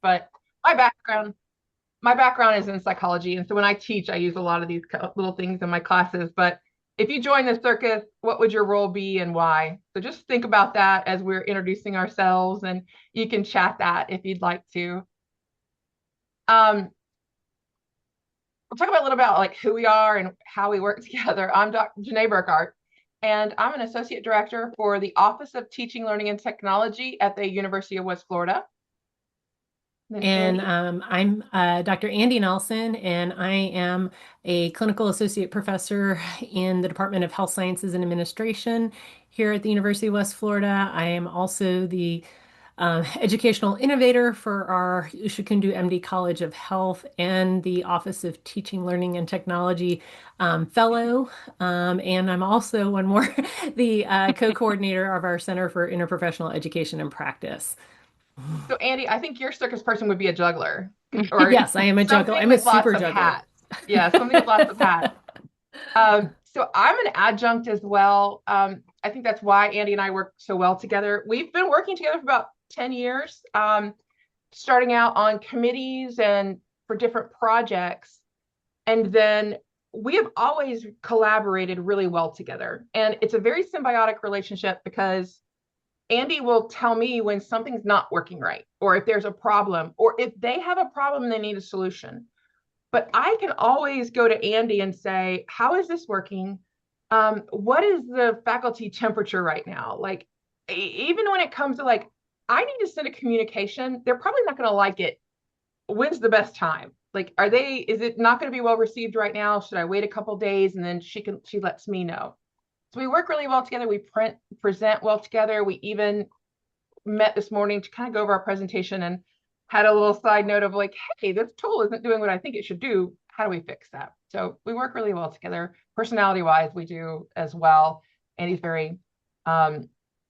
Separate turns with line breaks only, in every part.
but my background, my background is in psychology. And so when I teach, I use a lot of these little things in my classes. But if you join the circus, what would your role be and why? So just think about that as we're introducing ourselves, and you can chat that if you'd like to. Um, we'll talk about a little about like who we are and how we work together. I'm Dr. Jenae Burkart, and I'm an associate director for the Office of Teaching, Learning, and Technology at the University of West Florida. And then
And
Andi.
I'm Dr. Andi Nelson, and I am a clinical associate professor in the Department of Health Sciences and Administration here at the University of West Florida. I am also the educational innovator for our Ushakundu MD College of Health and the Office of Teaching, Learning, and Technology fellow. And I'm also one more, the co-coordinator of our Center for Interprofessional Education and Practice.
So Andi, I think your circus person would be a juggler or
Yes, I am a juggler.
something
I'm a
with lots
super
of
juggler.
hats. Yeah, something with lots of hats. So I'm an adjunct as well. I think that's why Andi and I work so well together. We've been working together for about 10 years, starting out on committees and for different projects. And then we have always collaborated really well together. And it's a very symbiotic relationship because Andi will tell me when something's not working right, or if there's a problem, or if they have a problem and they need a solution. But I can always go to Andi and say, how is this working? What is the faculty temperature right now? Like, even when it comes to like, I need to send a communication, they're probably not going to like it. When's the best time? Like, is it not going to be well received right now? Should I wait a couple days and then she lets me know. So we work really well together. We present well together. We even met this morning to kind of go over our presentation and had a little side note of like, hey, this tool isn't doing what I think it should do. How do we fix that? So we work really well together. Personality wise, we do as well. And he's very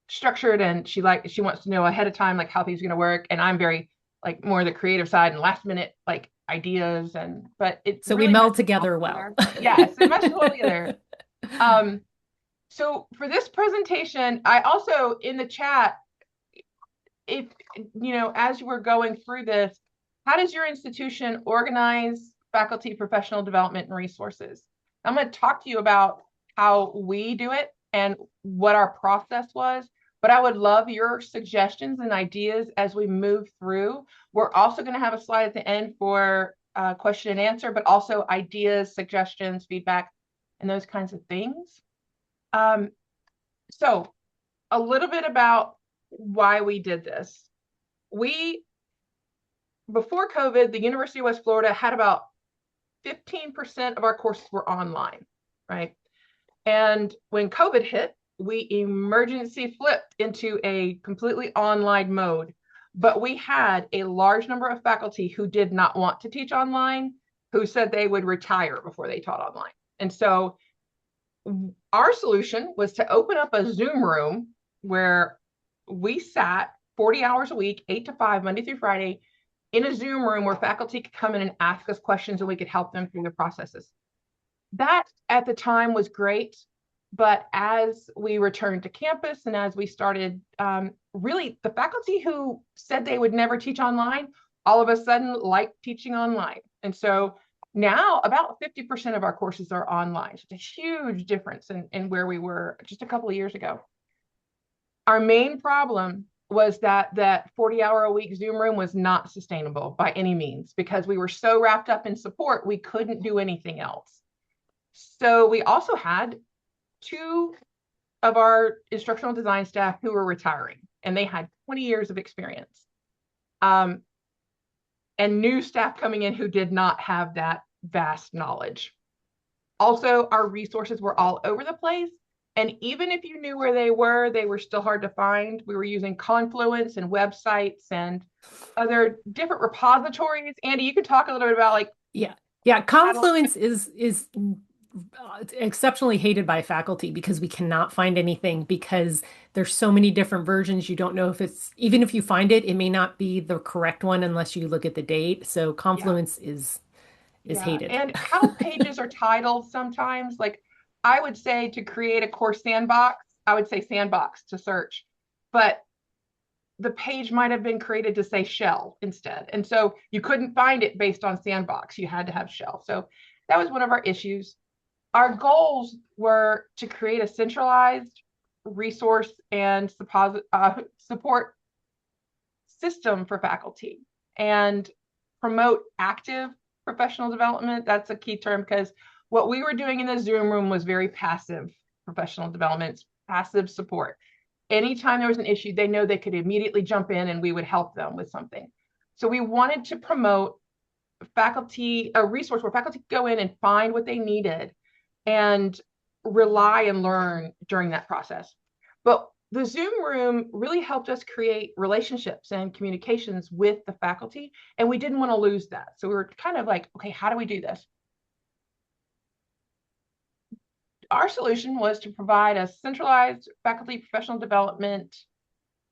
structured, and she wants to know ahead of time like how things are going to work. And I'm very like more the creative side and last minute like ideas, and but it
So we
really
meld
meshes well
together well.
together. Yes, it meshes well together. Um, so for this presentation, I also in the chat, if as we're going through this, how does your institution organize faculty professional development and resources? I'm going to talk to you about how we do it and what our process was, but I would love your suggestions and ideas as we move through. We're also going to have a slide at the end for question and answer, but also ideas, suggestions, feedback, and those kinds of things. Um, so a little bit about why we did this. We, before COVID, the University of West Florida had about 15% of our courses were online, right? And when COVID hit, we emergency flipped into a completely online mode. But we had a large number of faculty who did not want to teach online, who said they would retire before they taught online. And so our solution was to open up a Zoom room where we sat 40 hours a week, 8 to 5, Monday through Friday, in a Zoom room where faculty could come in and ask us questions and we could help them through the processes. That at the time was great. But as we returned to campus and as we started, really the faculty who said they would never teach online, all of a sudden liked teaching online. And so now about 50% of our courses are online. So it's a huge difference in where we were just a couple of years ago. Our main problem was that 40-hour a week Zoom room was not sustainable by any means because we were so wrapped up in support, we couldn't do anything else. So we also had two of our instructional design staff who were retiring, and they had 20 years of experience. And new staff coming in who did not have that vast knowledge. Also, our resources were all over the place. And even if you knew where they were still hard to find. We were using Confluence and websites and other different repositories. Andi, you could talk a little bit about like
Yeah. Yeah,
how to,
Confluence is exceptionally hated by faculty because we cannot find anything because there's so many different versions. You don't know if it's, even if you find it, it may not be the correct one unless you look at the date. So
yeah.
Confluence is
Yeah.
hated.
And how pages are titled sometimes. Like I would say to create a course sandbox, I would say sandbox to search. But the page might have been created to say shell instead. And so you couldn't find it based on sandbox. You had to have shell. So that was one of our issues. Our goals were to create a centralized resource and support system for faculty and promote active professional development. That's a key term because what we were doing in the Zoom room was very passive professional development, passive support. Anytime there was an issue, they know they could immediately jump in and we would help them with something. So we wanted to promote faculty, a resource where faculty could go in and find what they needed and rely and learn during that process. But the Zoom room really helped us create relationships and communications with the faculty, and we didn't want to lose that. So we were kind of like, okay, how do we do this? Our solution was to provide a centralized faculty professional development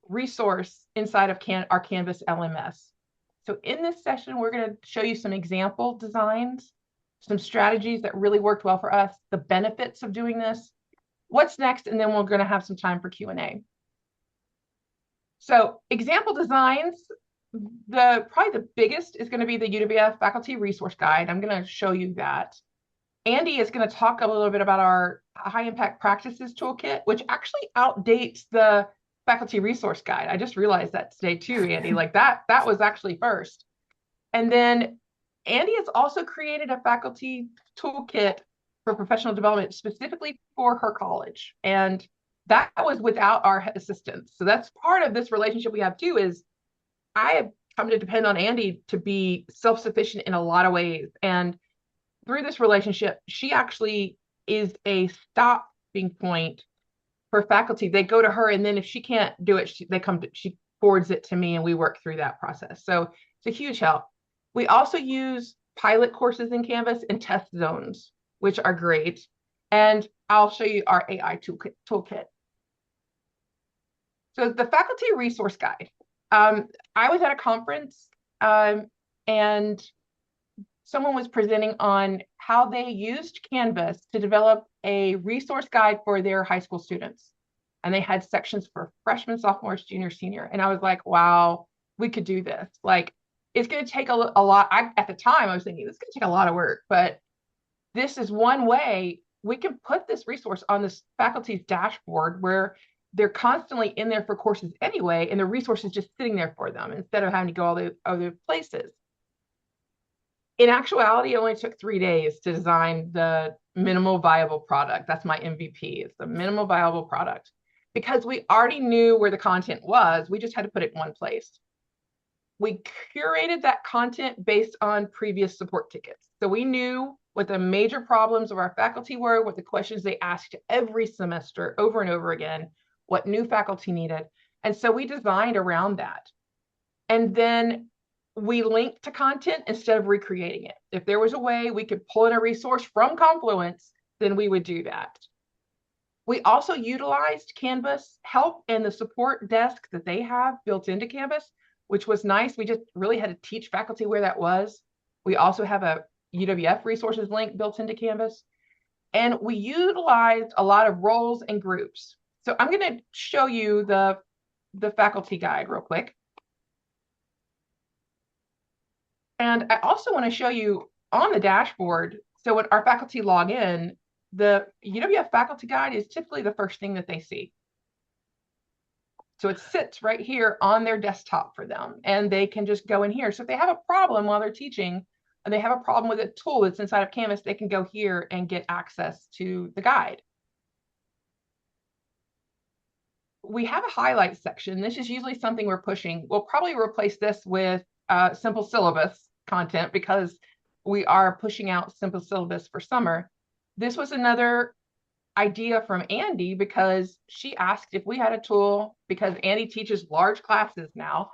resource inside of our Canvas LMS. So in this session, we're going to show you some example designs, some strategies that really worked well for us, the benefits of doing this, what's next, and then we're going to have some time for Q&A. So example designs, probably the biggest is going to be the UWF Faculty Resource Guide. I'm going to show you that. Andi is going to talk a little bit about our High Impact Practices Toolkit, which actually outdates the Faculty Resource Guide. I just realized that today too, Andi, like that was actually first. And then Andi has also created a faculty toolkit for professional development specifically for her college. And that was without our assistance. So that's part of this relationship we have too, is I have come to depend on Andi to be self-sufficient in a lot of ways. And through this relationship, she actually is a stopping point for faculty. They go to her, and then if she can't do it, she forwards it to me, and we work through that process. So it's a huge help. We also use pilot courses in Canvas and test zones, which are great. And I'll show you our AI toolkit. So the Faculty Resource Guide. I was at a conference and someone was presenting on how they used Canvas to develop a resource guide for their high school students. And they had sections for freshmen, sophomores, juniors, senior. And I was like, wow, we could do this. Like, it's going to take a lot. At the time, I was thinking, this is going to take a lot of work. But this is one way we can put this resource on this faculty's dashboard where they're constantly in there for courses anyway, and the resource is just sitting there for them instead of having to go all the other places. In actuality, it only took 3 days to design the minimal viable product. That's my MVP. It's the minimal viable product. Because we already knew where the content was, we just had to put it in one place. We curated that content based on previous support tickets. So we knew what the major problems of our faculty were, what the questions they asked every semester over and over again, what new faculty needed. And so we designed around that. And then we linked to content instead of recreating it. If there was a way we could pull in a resource from Confluence, then we would do that. We also utilized Canvas help and the support desk that they have built into Canvas, which was nice. We just really had to teach faculty where that was. We also have a UWF resources link built into Canvas. And we utilized a lot of roles and groups. So I'm going to show you the faculty guide real quick. And I also want to show you on the dashboard, so when our faculty log in, the UWF faculty guide is typically the first thing that they see. So it sits right here on their desktop for them, and they can just go in here. So if they have a problem while they're teaching, and they have a problem with a tool that's inside of Canvas, they can go here and get access to the guide. We have a highlight section. This is usually something we're pushing. We'll probably replace this with simple syllabus content because we are pushing out simple syllabus for summer. This was another idea from Andi because she asked if we had a tool, because Andi teaches large classes now,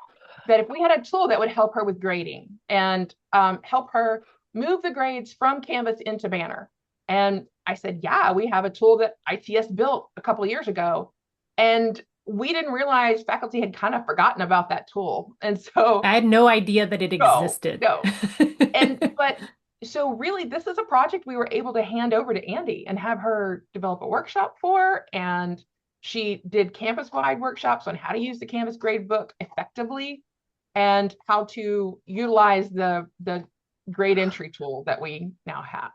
that if we had a tool that would help her with grading and help her move the grades from Canvas into Banner. And I said, yeah, we have a tool that ITS built a couple of years ago. And we didn't realize faculty had kind of forgotten about that tool. And so
I had no idea that it existed.
No. But so really, this is a project we were able to hand over to Andi and have her develop a workshop for. And She did campus-wide workshops on how to use the Canvas gradebook effectively and how to utilize the grade entry tool that we now have.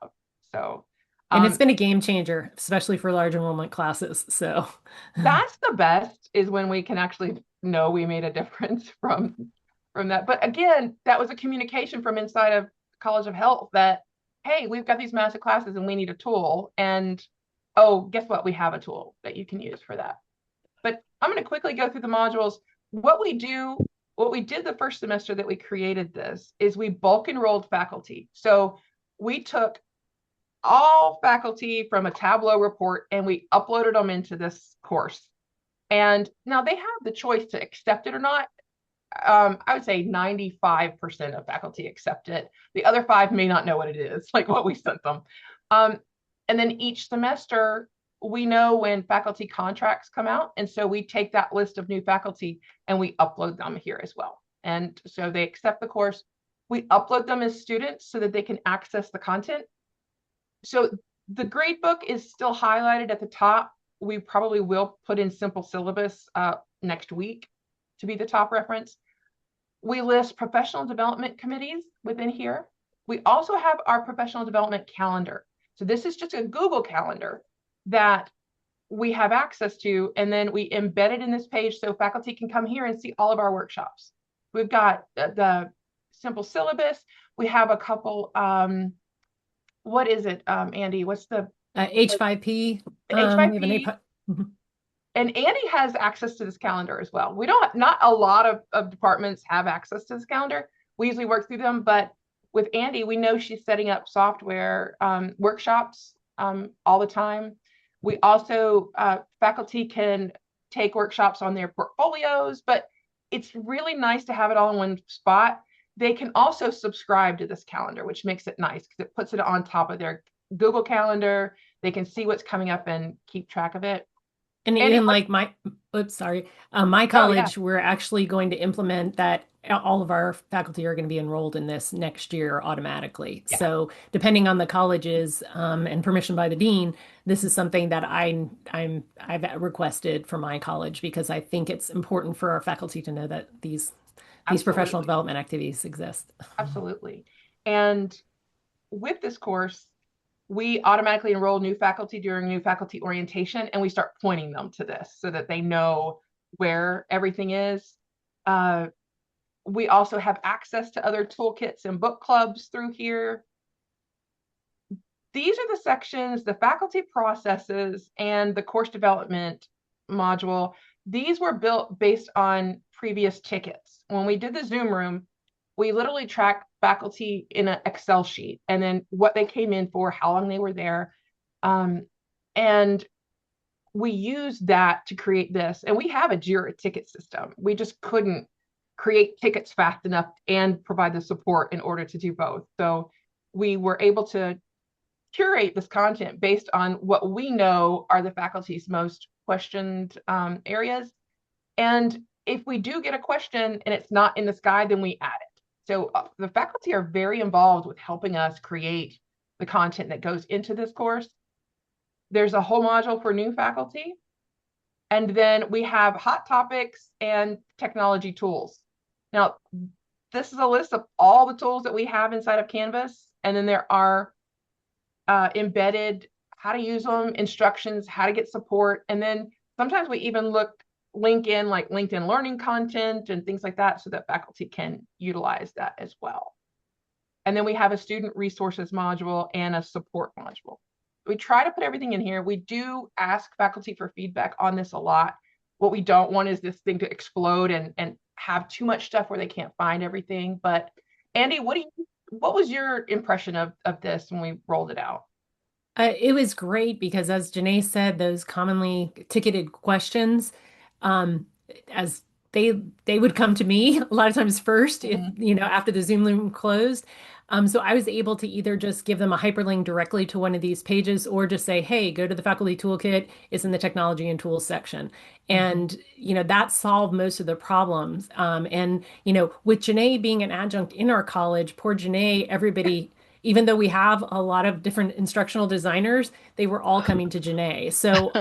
So
And it's
um,
been a game changer, especially for large enrollment classes. So,
that's the best is when we can actually know we made a difference from that. But again, that was a communication from inside of College of Health that, hey, we've got these massive classes and we need a tool. And oh, guess what? We have a tool that you can use for that. But I'm going to quickly go through the modules. What we did the first semester that we created this is we bulk enrolled faculty. So we took all faculty from a Tableau report and we uploaded them into this course. And now they have the choice to accept it or not. I would say 95% of faculty accept it. The other five may not know what it is, like what we sent them. Um, and then each semester, we know when faculty contracts come out. And so we take that list of new faculty and we upload them here as well. And so they accept the course. We upload them as students so that they can access the content. So the gradebook is still highlighted at the top. We probably will put in simple syllabus next week to be the top reference. We list professional development committees within here. We also have our professional development calendar. So this is just a Google calendar that we have access to, and then we embed it in this page so faculty can come here and see all of our workshops. We've got the simple syllabus. We have a couple, what is it, Andi? What's the
H5P, we have an
H5P?
A. Mhm.
And Andi has access to this calendar as well. We don't, not a lot of departments have access to this calendar. We usually work through them, but with Andi, we know she's setting up software workshops all the time. We also, faculty can take workshops on their portfolios, but it's really nice to have it all in one spot. They can also subscribe to this calendar, which makes it nice because it puts it on top of their Google Calendar. They can see what's coming up and keep track of it.
And
Andi,
even
what?
like oops, sorry, my
Oh yeah,
college, we're actually going to implement that all of our faculty are going to be enrolled in this next year automatically.
yeah,
So depending on the colleges and permission by the dean, this is something that I've requested for my college because I think it's important for our faculty to know that these professional
absolutely,
development activities exist.
absolutely. And with this course, we automatically enroll new faculty during new faculty orientation, and we start pointing them to this so that they know where everything is. Uh, we also have access to other toolkits and book clubs through here. These are the sections, the faculty processes and the course development module. These were built based on previous tickets. When we did the Zoom room, we literally tracked faculty in an Excel sheet and then what they came in for, how long they were there. And we used that to create this. And we have a JIRA ticket system. We just couldn't create tickets fast enough and provide the support in order to do both. So we were able to curate this content based on what we know are the faculty's most questioned areas. And if we do get a question and it's not in this guide, then we add it. So the faculty are very involved with helping us create the content that goes into this course. There's a whole module for new faculty. And then we have hot topics and technology tools. Now, this is a list of all the tools that we have inside of Canvas. And then there are embedded how to use them, instructions, how to get support. And then sometimes we even link in like LinkedIn learning content and things like that so that faculty can utilize that as well. And then we have a student resources module and a support module. We try to put everything in here. We do ask faculty for feedback on this a lot. What we don't want is this thing to explode and have too much stuff where they can't find everything. But Andi, what was your impression of this when we rolled it out?
It was great because, as Jenae said, those commonly ticketed questions, um, as they would come to me a lot of times first, if
Mhm.
after the Zoom room closed. So I was able to either just give them a hyperlink directly to one of these pages, or just say, "Hey, go to the faculty toolkit. It's in the technology and tools section,"
Mhm.
and that solved most of the problems. And with Jenae being an adjunct in our college, poor Jenae, everybody even though we have a lot of different instructional designers, they were all coming to Jenae. So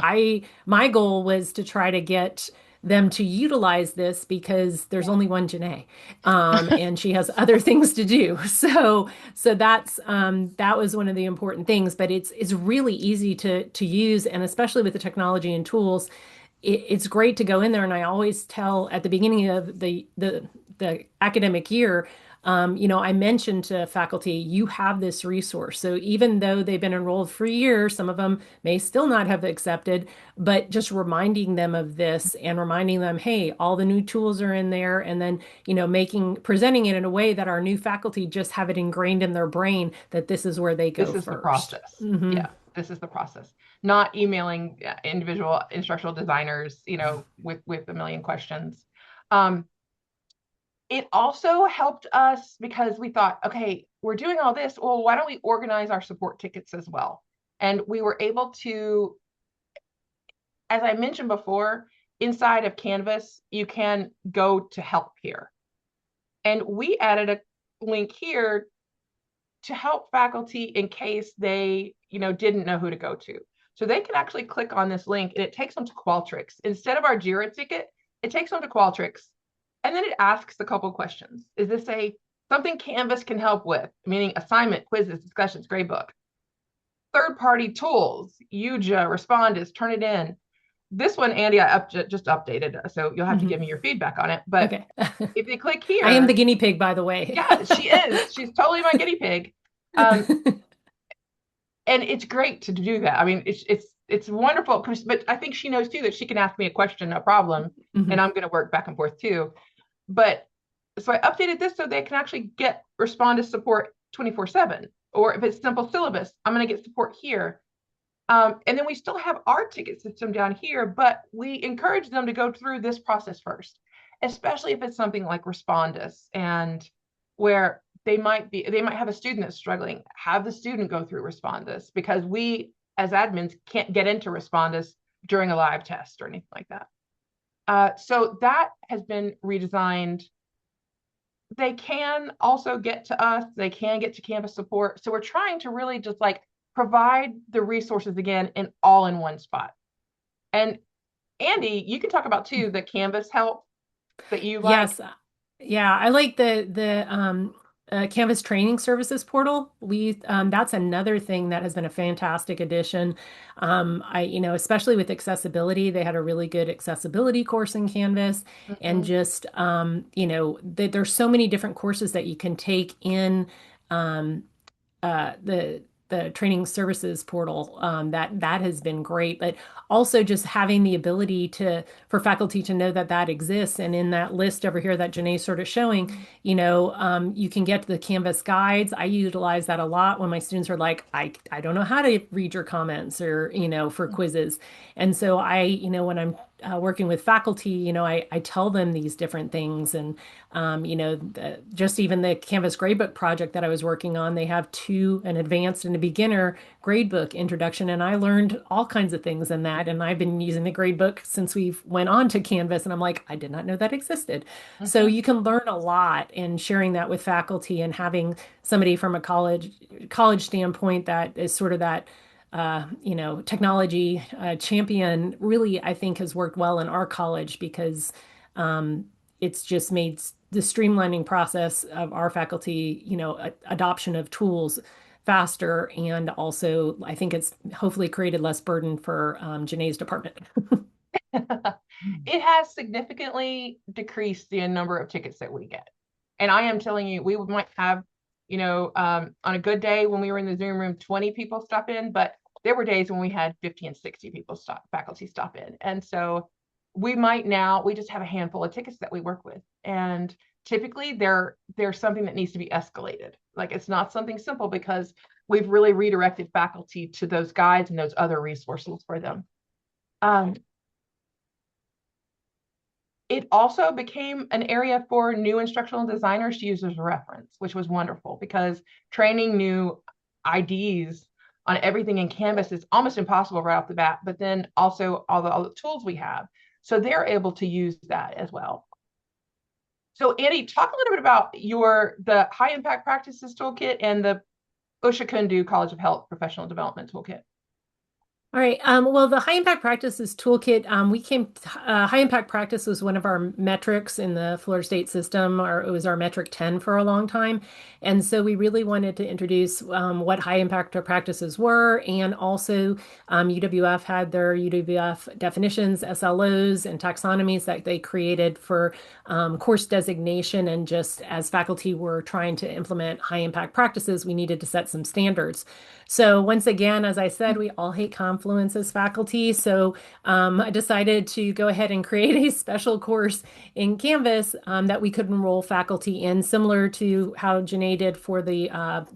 my goal was to try to get them to utilize this because there's
Yeah.
only one Jenae, and she has other things to do. So that was one of the important things. But it's really easy to use, and especially with the technology and tools, it's great to go in there. And I always tell at the beginning of the academic year, I mentioned to faculty, you have this resource. So even though they've been enrolled for years, some of them may still not have accepted, but just reminding them of this and reminding them, hey, all the new tools are in there. And then, presenting it in a way that our new faculty just have it ingrained in their brain that this is where they go
This is the
first.
process.
Hmm.
Yeah, this is the process. Not emailing individual instructional designers, with a million questions. Um, it also helped us because we thought, okay, we're doing all this. Well, why don't we organize our support tickets as well? And we were able to, as I mentioned before, inside of Canvas, you can go to help here. And we added a link here to help faculty in case they, didn't know who to go to. So they can actually click on this link and it takes them to Qualtrics. Instead of our Jira ticket, it takes them to Qualtrics. And then it asks a couple questions. Is this something Canvas can help with? Meaning assignment, quizzes, discussions, gradebook. Third-party tools, UJA, Respondus, turn it in. This one, Andi, just updated, so you'll have to
Hmm.
give me your feedback on it. But
Okay.
if they click
I am the
here,
guinea pig, by the way.
yeah, she is. She's totally my guinea pig. Um, and it's great to do that. I mean, it's wonderful, but I think she knows too that she can ask me a question, a problem, and
Hmm.
I'm going to work back and forth too. But so I updated this so they can actually respond to support 24/7. Or if it's simple syllabus, I'm going to get support here. And then we still have our ticket system down here, but we encourage them to go through this process first, especially if it's something like Respondus and where they might have a student that's struggling, have the student go through Respondus because we as admins can't get into Respondus during a live test or anything like that. So that has been redesigned. They can also get to us, they can get to Canvas support. So we're trying to really just provide the resources again in all in one spot. And Andi, you can talk about too the Canvas help that you like.
Yes. Yeah, I like the Canvas training services portal. That's another thing that has been a fantastic addition. Especially with accessibility, they had a really good accessibility course in Canvas, and
Mhm.
just there's so many different courses that you can take in um, the training services portal, that has been great, but also just having the ability to for faculty to know that that exists, and in that list over here that Jenae's sort of showing, you can get the Canvas guides. I utilize that a lot when my students are like, I don't know how to read your comments, or for quizzes. And so when I'm working with faculty, I tell them these different things. And just even the Canvas gradebook project that I was working on, they have an advanced and a beginner gradebook introduction, and I learned all kinds of things in that. And I've been using the gradebook since we went on to Canvas, and I'm like, I did not know that existed. So
Mhm.
you can learn a lot in sharing that with faculty, and having somebody from a college standpoint that is sort of that technology champion, really, I think, has worked well in our college, because it's just made the streamlining process of our faculty, adoption of tools faster. And also, I think it's hopefully created less burden for Jenae's department.
It has significantly decreased the number of tickets that we get. And I am telling you, we might have, on a good day when we were in the Zoom room, 20 people stop in, but there were days when we had 50 and 60 faculty stop in. And so we just have a handful of tickets that we work with. And typically there's something that needs to be escalated. Like it's not something simple because we've really redirected faculty to those guides and those other resources for them. Um, it also became an area for new instructional designers to use as a reference, which was wonderful because training new IDs on everything in Canvas is almost impossible right off the bat, but then also all the tools we have. So they're able to use that as well. So Andi, talk a little bit about the high impact practices toolkit and the Oshikundu College of Health Professional Development Toolkit.
All right. Well, the high impact practices toolkit, high impact practice was one of our metrics in the Florida State system, or it was our metric 10 for a long time. And so we really wanted to introduce what high impact practices were. And also, UWF had their UWF definitions, SLOs, and taxonomies that they created for course designation. And just as faculty were trying to implement high impact practices, we needed to set some standards. So once again, as I said, we all hate Confluence as faculty. So I decided to go ahead and create a special course in Canvas that we could enroll faculty in, similar to how Jenae did for the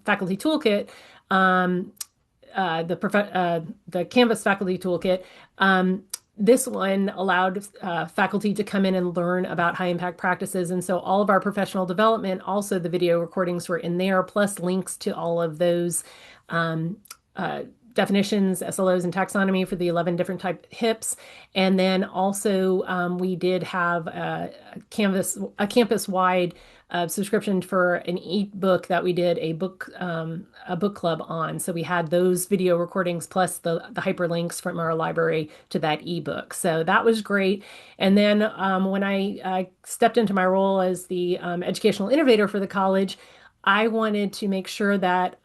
faculty toolkit. Um, the Canvas faculty toolkit. This one allowed faculty to come in and learn about high impact practices. And so all of our professional development, also the video recordings were in there, plus links to all of those um, uh, definitions, SLOs, and taxonomy for the 11 different type HIPs. And then also we did have a campus-wide subscription for an ebook that we did a book club on. So we had those video recordings plus the hyperlinks from our library to that ebook. So that was great. And then when I stepped into my role as the educational innovator for the college, I wanted to make sure that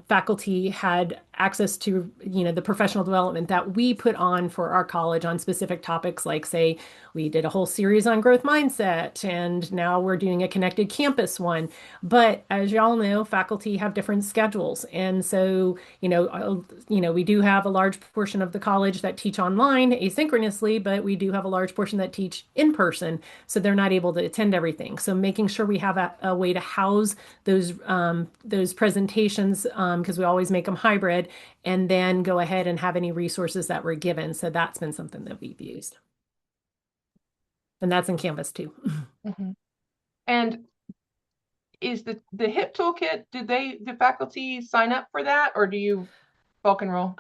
faculty had access to, the professional development that we put on for our college on specific topics, like, say, we did a whole series on growth mindset, and now we're doing a connected campus one. But as y'all know, faculty have different schedules, and so, we do have a large portion of the college that teach online asynchronously, but we do have a large portion that teach in person, so they're not able to attend everything. So making sure we have a way to house those presentations because we always make them hybrid, and then go ahead and have any resources that were given. So that's been something that we've used, and that's in Canvas too.
Mm-hmm. And is the HIP toolkit, did the faculty sign up for that, or do you bulk enroll?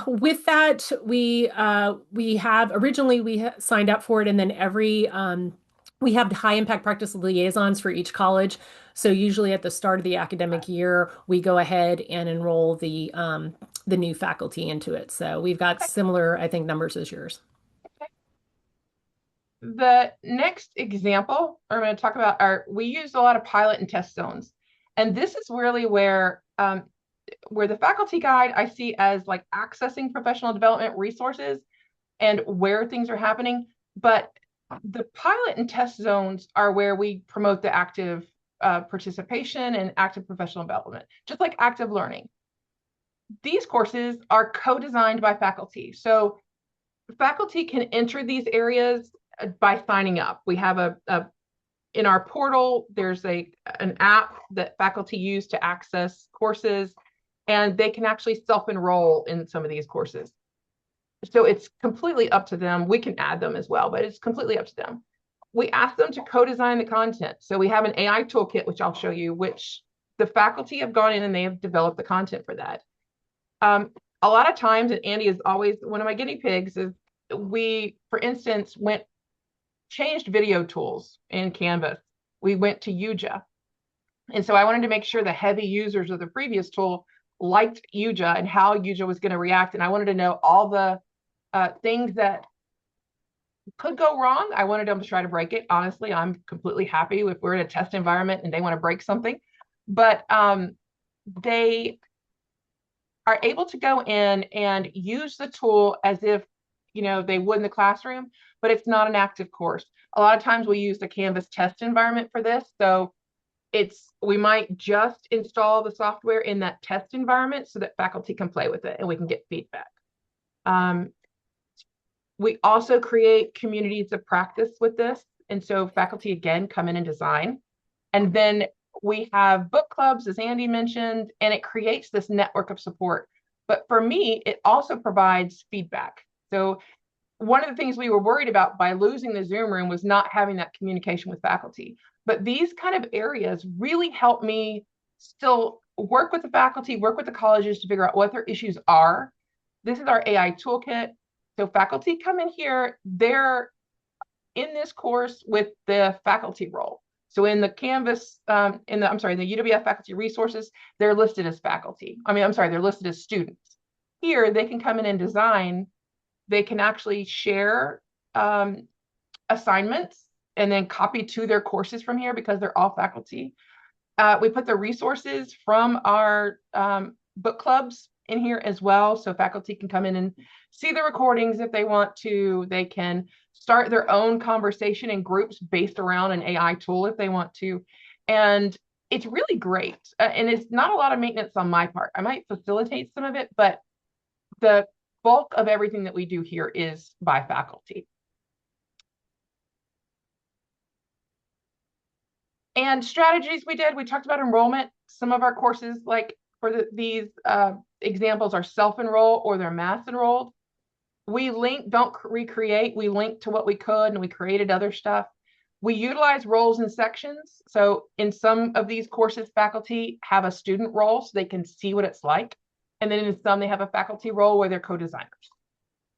With that, we have originally signed up for it, and then we have high impact practice liaisons for each college. So usually at the start of the academic year, we go ahead and enroll the new faculty into it. So we've got
Okay.
similar, I think, numbers as yours.
Okay. The next example I'm going to talk about we use a lot of pilot and test zones. And this is really where the faculty guide I see as like accessing professional development resources and where things are happening. But the pilot and test zones are where we promote the active participation and active professional development, just like active learning. These courses are co-designed by faculty. So faculty can enter these areas by signing up. We have in our portal, there's an app that faculty use to access courses, and they can actually self-enroll in some of these courses. So it's completely up to them. We can add them as well, but it's completely up to them. We ask them to co-design the content. So we have an AI toolkit, which I'll show you, which the faculty have gone in and they have developed the content for that. A lot of times, and Andi is always one of my guinea pigs, is we, for instance, changed video tools in Canvas. We went to Yuja. And so I wanted to make sure the heavy users of the previous tool liked Yuja and how Yuja was going to react. And I wanted to know all the things that could go wrong. I wanted them to try to break it. Honestly, I'm completely happy if we're in a test environment and they want to break something. But they are able to go in and use the tool as if they would in the classroom, but it's not an active course. A lot of times we use the Canvas test environment for this. So we might just install the software in that test environment so that faculty can play with it and we can get feedback. We also create communities of practice with this. And so faculty, again, come in and design. And then we have book clubs, as Andi mentioned, and it creates this network of support. But for me, it also provides feedback. So one of the things we were worried about by losing the Zoom room was not having that communication with faculty. But these kind of areas really help me still work with the faculty, work with the colleges to figure out what their issues are. This is our AI toolkit. So faculty come in here, they're in this course with the faculty role. So in the Canvas, in the UWF faculty resources, they're listed as faculty. They're listed as students. Here, they can come in and design. They can actually share um, assignments and then copy to their courses from here because they're all faculty. We put the resources from our book clubs in here as well. So faculty can come in and see the recordings if they want to. They can start their own conversation in groups based around an AI tool if they want to. And it's really great. And it's not a lot of maintenance on my part. I might facilitate some of it, but the bulk of everything that we do here is by faculty. And strategies we talked about enrollment. Some of our courses, like for these examples, are self-enroll or they're mass enrolled. We don't recreate. We link to what we could and we created other stuff. We utilize roles and sections. So in some of these courses, faculty have a student role so they can see what it's like. And then in some, they have a faculty role where they're co-designers.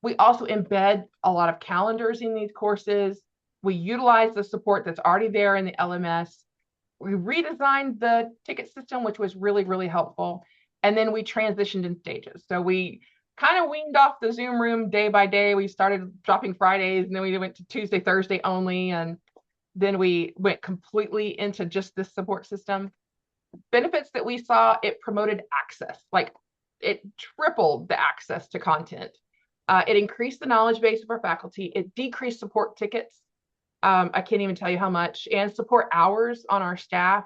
We also embed a lot of calendars in these courses. We utilize the support that's already there in the LMS. We redesigned the ticket system, which was really, really helpful. And then we transitioned in stages. So we kind of weaned off the Zoom room day by day. We started dropping Fridays, and then we went to Tuesday, Thursday only. And then we went completely into just this support system. Benefits that we saw, it promoted access. Like it tripled the access to content. It increased the knowledge base of our faculty. It decreased support tickets. I can't even tell you how much, and support hours on our staff.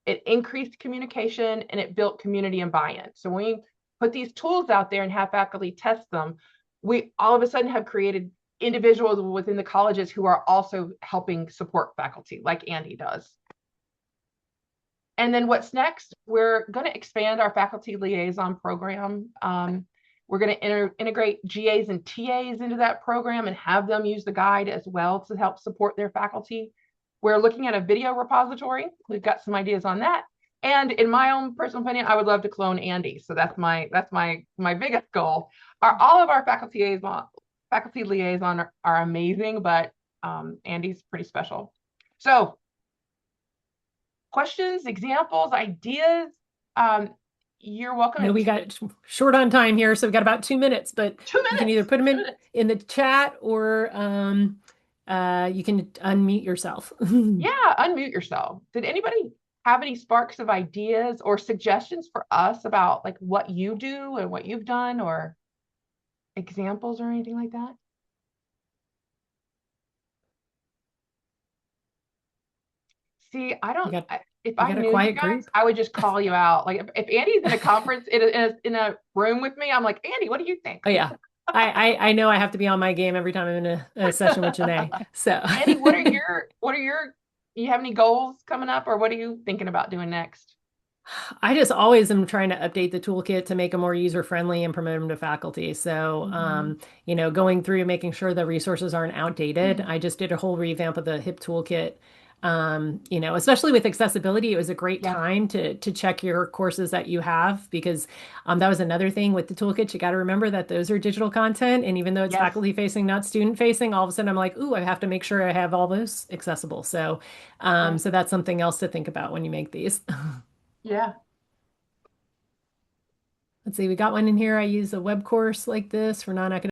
It increased communication and it built community and buy-in. So when we put these tools out there and have faculty test them, we all of a sudden have created individuals within the colleges who are also helping support faculty, like Andi does. And then what's next? We're going to expand our faculty liaison program. We're going to integrate GAs and TAs into that program and have them use the guide as well to help support their faculty. We're looking at a video repository. We've got some ideas on that. And in my own personal opinion, I would love to clone Andi. So that's my biggest goal. All of our faculty liaison are amazing, but Andi's pretty special. So questions, examples, ideas. You're welcome.
No, we got short on time here, so we've got about 2 minutes, but
2 minutes.
You can either put them in the chat or you can unmute yourself.
Yeah, unmute yourself. Did anybody have any sparks of ideas or suggestions for us about like what you do and what you've done or examples or anything like that? See, if I
got a
knew you
quiet
guys,
group.
I would just call you out. Like if Andi's in a conference in a room with me, I'm like, Andi, what do you think?
Oh yeah. I know I have to be on my game every time I'm in a session with Jenae. So
Andi, you have any goals coming up or what are you thinking about doing next?
I just always am trying to update the toolkit to make them more user friendly and promote them to faculty. So, going through making sure the resources aren't outdated. I just did a whole revamp of the HIP toolkit. Especially with accessibility, it was a great
Yeah.
time to check your courses that you have because that was another thing with the toolkit. You got to remember that those are digital content, and even though it's
Yes.
faculty facing, not student facing, all of a sudden I'm like, ooh, I have to make sure I have all those accessible. So,
Right.
so that's something else to think about when you make these.
Yeah.
Let's see, we got one in here. I use a web course like this for non-academic